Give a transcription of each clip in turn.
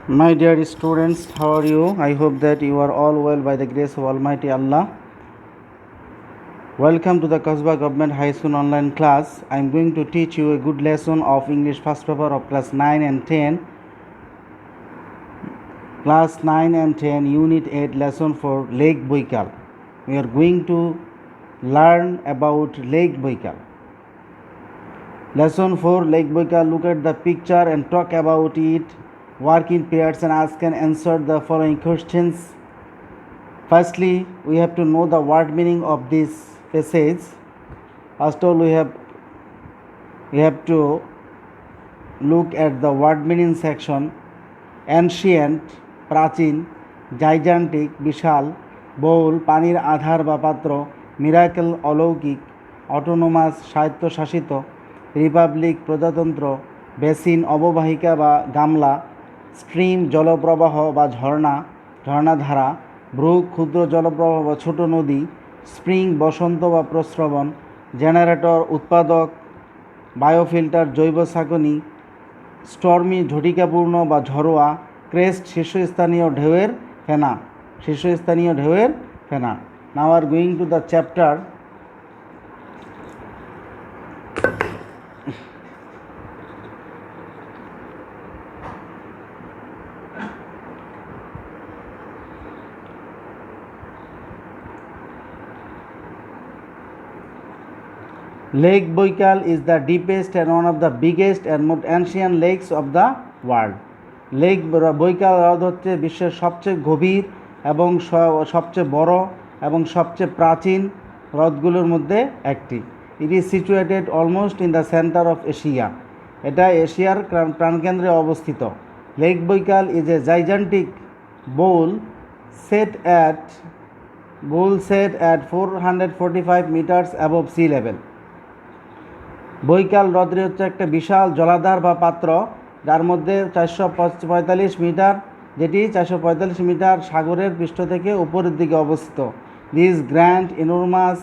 My dear students, how are you? I hope that you are all well by the grace of Almighty Allah. Welcome to the Kasbah Government High School online class. I am going to teach you a good lesson of English first paper of class 9 and 10. Class 9 and 10, Unit 8, lesson for Lake Baikal. We are going to learn about Lake Baikal. Lesson 4, Lake Baikal. Look at the picture and talk about it. Work in pairs and ask and answer the following questions. Firstly, we have to know the word meaning of this passage. First of all, we have to look at the word meaning section. Ancient, প্রাচীন, gigantic, বিশাল, bowl, পানির আধার বা পাত্র, miracle, অলৌকিক, autonomous, স্বায়ত্তশাসিত, Republic, প্রজাতন্ত্র, basin, অববাহিকা বা গামলা, stream, জলপ্রবাহ বা ঝর্ণা, ঝর্ণাধারা, ব্রুক, ক্ষুদ্র জলপ্রবাহ বা ছোট নদী, স্প্রিং, বসন্ত বা প্রস্রবণ, জেনারেটর, উৎপাদক, বায়োফিল্টার, জৈব ছাঁকনি, স্টর্মি, ঝটিকাপূর্ণ বা ঝড়োয়া, ক্রেস্ট, শীর্ষস্থানীয় ঢেউয়ের ফেনা, শীর্ষস্থানীয় ঢেউয়ের ফেনা। Now are going to the chapter. Lake Baikal is the deepest and one of the biggest and most ancient lakes of the world. Lake Baikal হ্রদ হচ্ছে বিশ্বের সবচেয়ে গভীর এবং সবচেয়ে বড় এবং সবচেয়ে প্রাচীন হ্রদগুলোর মধ্যে একটি। It is situated almost in the centre of Asia. এটা এশিয়ার প্রাণকেন্দ্রে অবস্থিত। Lake Baikal is a gigantic bowl set at 445 metres above sea level. Baikal হ্রদটি হচ্ছে একটা বিশাল জলাধার বা পাত্র, যার মধ্যে 445 মিটার, যেটি 445 মিটার সাগরের পৃষ্ঠ থেকে উপরের দিকে অবস্থিত। দিস গ্র্যান্ড ইনর্মাস,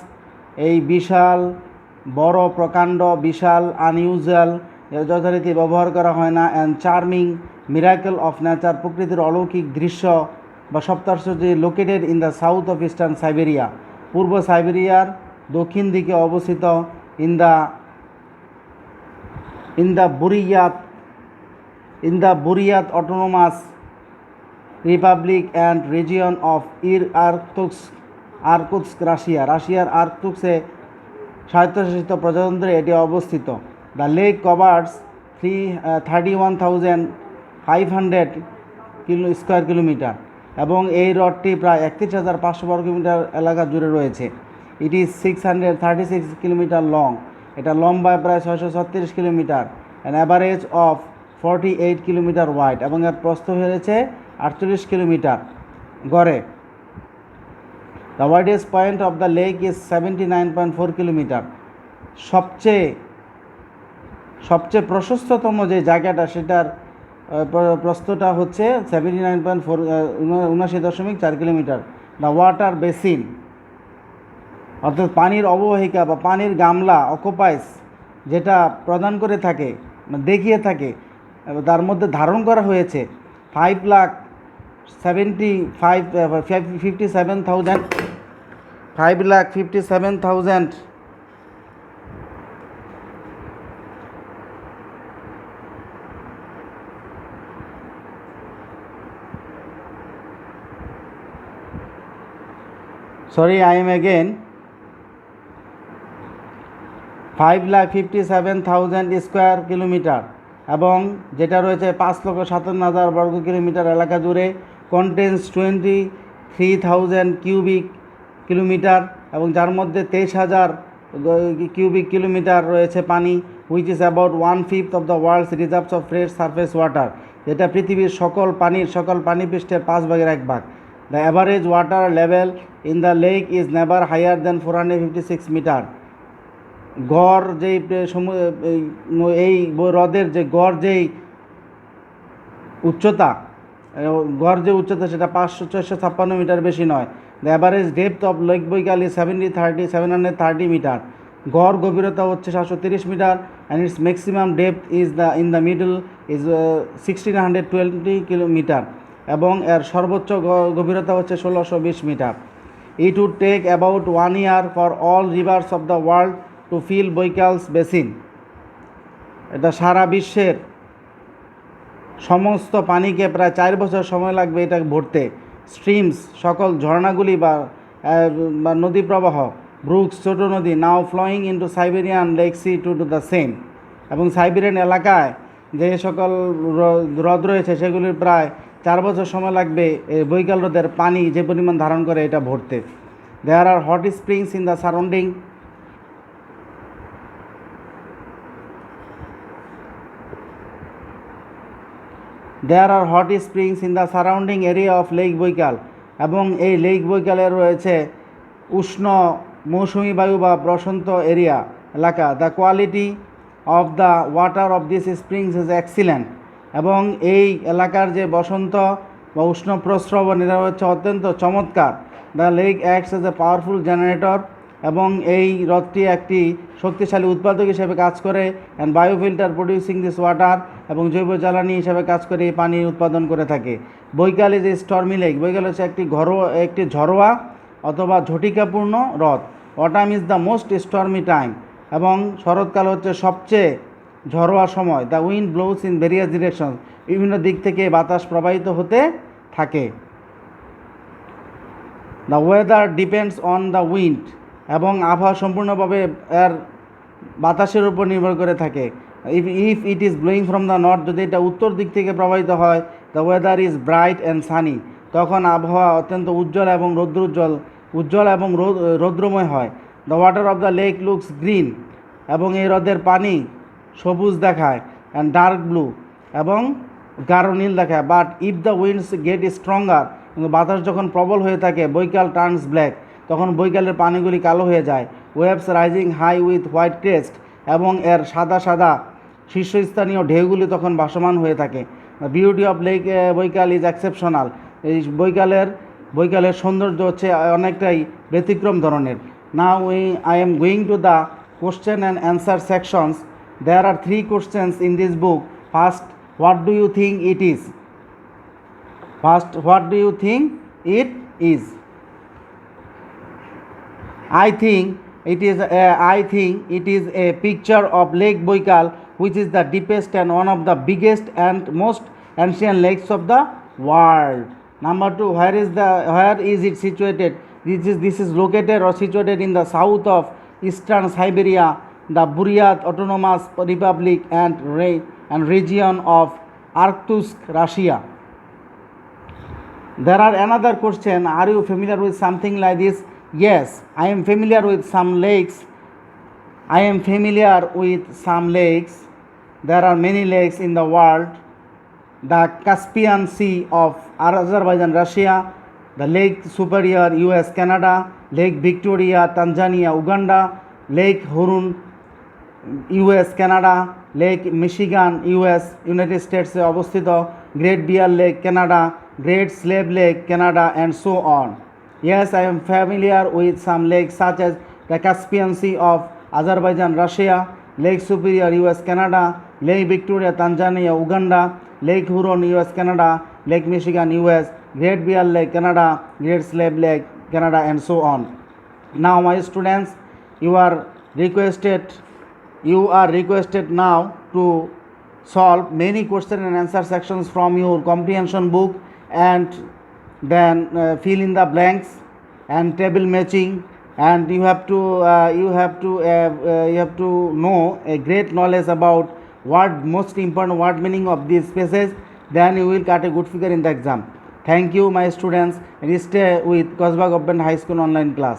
এই বিশাল, বড়, প্রকাণ্ড, বিশাল, আনইউজুয়াল, যথারীতি ব্যবহার করা হয় না, and charming, miracle of nature, প্রকৃতির অলৌকিক দৃশ্য বা সপ্তাশ্চর্য, located in the south of eastern Siberia, পূর্ব সাইবেরিয়ার দক্ষিণ দিকে অবস্থিত, in the Buryat Autonomous Republic and region of Irkutsk, Russia, রাশিয়ার আর্কতুস্কে স্বায়ত্তশাসিত প্রজাতন্ত্রে এটি অবস্থিত। The lake covers 31,500 square kilometre এবং এই হ্রদটি প্রায় 31,500 বর্গ কিলোমিটার এলাকা জুড়ে রয়েছে। ইট ইজ 636 কিলোমিটার লং, এটা লম্বায় প্রায় 636 kilometre, an average of 48 kilometre wide, এবং এর প্রস্থ হয়েছে 48 কিলোমিটার গড়ে। The widest point of the lake is 79.4 kilometre. সবচেয়ে প্রশস্ততম যে জায়গাটা, সেটার প্রস্থটা হচ্ছে 79.4 কিলোমিটার। দ্য ওয়াটার বেসিন, অর্থাৎ পানির অববাহিকা বা পানির গামলা, অকুপাইস, যেটা প্রদান করে থাকে, দেখিয়ে থাকে, তার মধ্যে ধারণ করা হয়েছে 5,57,000 sorry, I am again 5,57,000 square kilometre, এবং যেটা রয়েছে 5,57,000 বর্গ কিলোমিটার এলাকা জুড়ে। কন্টেন্স 23,000 কিউবিক কিলোমিটার, এবং যার মধ্যে 23,000 কিউবিক কিলোমিটার রয়েছে পানি, which is about 1/5 of the world's reserves of fresh surface water, যেটা পৃথিবীর সকল পানিপৃষ্ঠের 5/1 the average water level in the lake is never higher than 456 metre. গড় যেই এই হ্রদের যে গড় যে উচ্চতা সেটা 556 মিটার বেশি নয়। The average depth of lake Baikal is 730 metre. গড় গভীরতা হচ্ছে 730 metre and its maximum depth is in the middle is 1620 kilometre এবং এর সর্বোচ্চ গভীরতা হচ্ছে 1620 metre. It would take about 1 year for all rivers of the world to fill Baikal's basin. এটা সারা বিশ্বের সমস্ত পানিকে প্রায় 4 বছর সময় লাগবে এটা ভরতে। স্ট্রিমস সকল ঝর্ণাগুলি বা নদী প্রবাহ, ব্রুকস ছোটো নদী, now flowing into Siberian lake sea to do the same. এবং সাইবেরিয়ান এলাকায় যে সকল হ্রদ রয়েছে সেগুলির প্রায় 4 বছর সময় লাগবে এই বৈকাল হ্রদের পানি যে পরিমাণ ধারণ করে এটা ভরতে। There are hot springs in the surrounding. There are hot springs in the surrounding area of lake Baikal. এবং এই লেক বৈকালে রয়েছে উষ্ণ মৌসুমি বায়ু বা প্রশান্ত এরিয়া এলাকা। The quality of the water of this springs is excellent. এবং এই এলাকার যে বসন্ত বা উষ্ণ প্রস্রবণ এটা হচ্ছে অত্যন্ত চমৎকার। The lake acts as a powerful generator. এবং এই হ্রদটি একটি শক্তিশালী উৎপাদক হিসেবে কাজ করে অ্যান্ড বায়োফিল্টার প্রডিউসিং দিস ওয়াটার। এবং জৈব জ্বালানি হিসেবে কাজ করে এই পানি উৎপাদন করে থাকে। বৈকাল ইজ এ স্টর্মি লেক। বৈকাল হচ্ছে একটি ঝরোয়া অথবা ঝটিকাপূর্ণ হ্রদ। Autumn is the most stormy time. এবং শরৎকাল হচ্ছে সবচেয়ে ঝরোয়া সময়। The wind blows in various direction. বিভিন্ন দিক থেকে বাতাস প্রবাহিত হতে থাকে। The weather depends on the wind. এবং আবহাওয়া সম্পূর্ণভাবে এর বাতাসের উপর নির্ভর করে থাকে। If it is blowing from the north, যদি এটা উত্তর দিক থেকে প্রবাহিত হয়, the weather is bright and sunny. তখন আবহাওয়া অত্যন্ত উজ্জ্বল এবং রৌদ্রময় হয়। The water of the lake looks green. এবং এই হ্রদের পানি সবুজ দেখায় অ্যান্ড ডার্ক ব্লু এবং গাঢ় নীল দেখায়। But if the winds get stronger, কিন্তু বাতাস যখন প্রবল হয়ে থাকে, বৈকাল টার্নস ব্ল্যাক, তখন বৈকালের পানিগুলি কালো হয়ে যায়। Waves rising high with white crest. এবং এর সাদা সাদা শীর্ষস্থানীয় ঢেউগুলি তখন ভাসমান হয়ে থাকে। The beauty of lake Baikal is exceptional. এই বৈকালের সৌন্দর্য হচ্ছে অনেকটাই ব্যতিক্রম ধরনের। Now I am going to the question and answer sections. There are 3 questions in this book. First, what do you think it is? First, what do you think it is? I think it is a picture of Lake Baikal, which is the deepest and one of the biggest and most ancient lakes of the world. Number 2, where is it situated? This is located or situated in the south of eastern Siberia, the Buryat Autonomous Republic and region of Irkutsk, Russia. There are another question. Are you familiar with something like this? Yes, I am familiar with some lakes. There are many lakes in the world. The Caspian Sea of Azerbaijan, Russia. The Lake Superior, US, Canada. Lake Victoria, Tanzania, Uganda. Lake Huron, US, Canada. Lake Michigan, US, United States এ অবস্থিত। Great Bear Lake, Canada. Great Slave Lake, Canada, and so on. Yes, I am familiar with some lakes such as the Caspian Sea of Azerbaijan, Russia, Lake Superior, US, Canada, Lake Victoria, Tanzania, Uganda, Lake Huron, US, Canada, Lake Michigan, US, Great Bear Lake, Canada, Great Slave Lake, Canada, and so on. Now, my students, you are requested now to solve many question and answer sections from your comprehension book, and then fill in the blanks and table matching, and you have to know a great knowledge about most important word meaning of these spaces. Then you will get a good figure in the exam. Thank you, my students, and stay with Kosba Government High School online class.